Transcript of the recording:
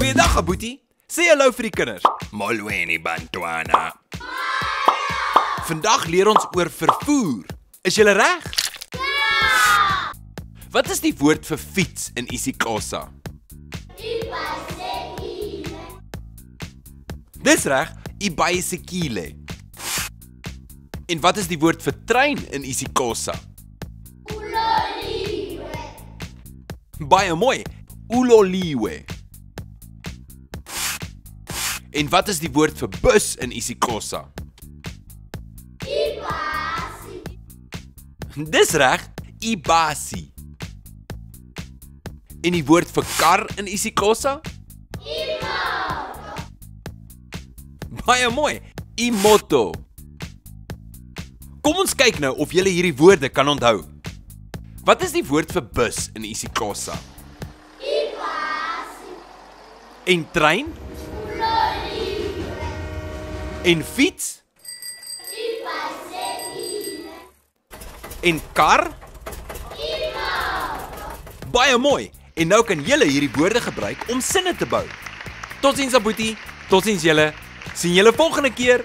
Goeiedag, Aboetie. Sê hallo vir die kinders. Molweni bantwana. Vandag leer ons oor vervoer. Is julle reg? Ja! Wat is die woord vir fiets in isiXhosa? Ibhayisekile. Dis reg, ibhayisekile. En wat is die woord vir trein in isiXhosa? Uloliwe. Baie mooi, uloliwe. En wat is die woord vir bus in isiXhosa? Ibhasi. Dis reg, ibhasi. En die woord vir kar in isiXhosa? Imoto. Baie mooi, imoto. Kom ons kyk nou of julle hierdie woorde kan onthou. Wat is die woord vir bus in isiXhosa? Ibhasi. En trein? Uloliwe. En fiets? Ibhayisekile. En kar? Imoto. Baie mooi. En nou kan julle hierdie woorde gebruik om sinne te bou. Totsiens, Aboetie. Totsiens julle. Sien julle volgende keer.